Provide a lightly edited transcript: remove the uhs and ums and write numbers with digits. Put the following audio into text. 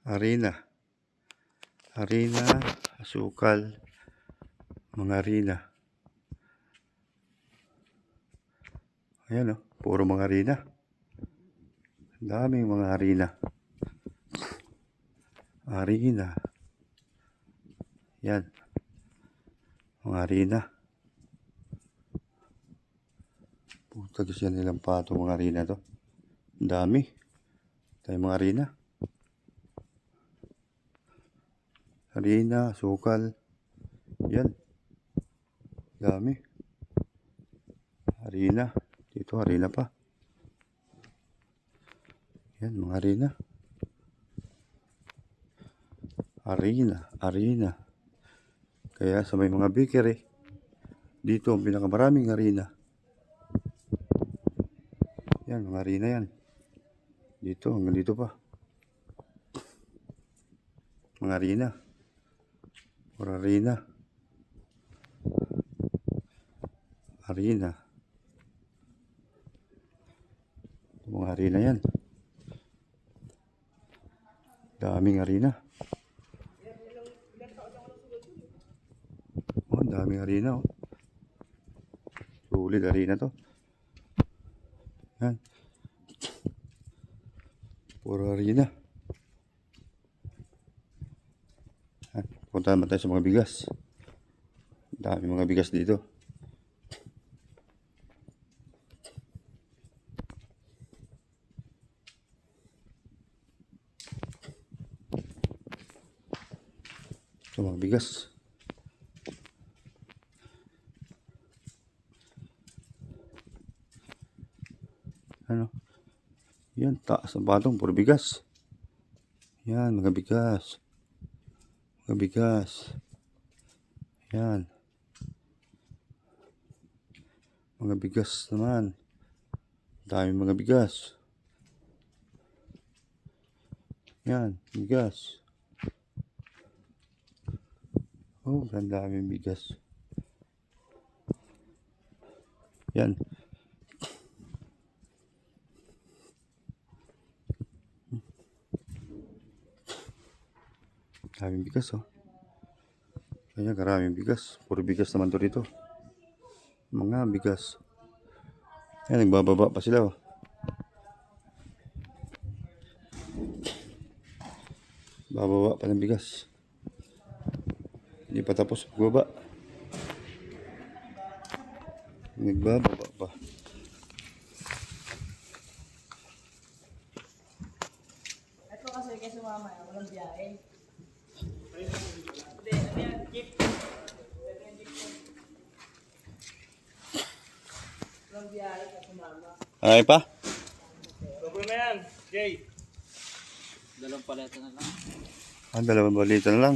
Harina. Harina, asukal, mga harina. Ayan o, puro mga harina. Daming mga harina. Harina. Yan. Mga harina. Puta kasi yan nilang pato mga harina to. Dami. Tayo mga harina. Harina, asukal. Yan. Dami. Harina. Dito harina pa. Yan, mga harina. Harina. Kaya sa may mga bakery, dito ang pinakamaraming harina. Yan, mga harina yan. Dito, hanggang dito pa. Mga harina. Pura harina. Harina. Mga harina yan. Daming harina. Oh, daming harina. Oh. Sulit harina to. Yan. Puro harina. Yan. Punta naman tayo sa mga bigas. Daming mga bigas dito. Sa mga bigas. Ano? Yan, taas ng batong, puro bigas. Yan, mga bigas. Mga bigas. Yan. Mga bigas naman. Dami mga bigas. Yan, bigas. Oh, ang daming bigas. Yan. Daming bigas, oh. Kaya karaming bigas. Puro bigas naman to dito. Mga bigas. Ayan, nagbababa pa sila, oh. Bababa pa ng bigas. Hindi pa tapos magbaba. Nagbababa pa. Ito kasi kasi mama, walang biyahe. Hindi, ano yan, jeep. Walang biyahe kasi mama. Ay pa? Bago na yan, Jay. Dalawang paleta na lang. Dalawang balita na lang.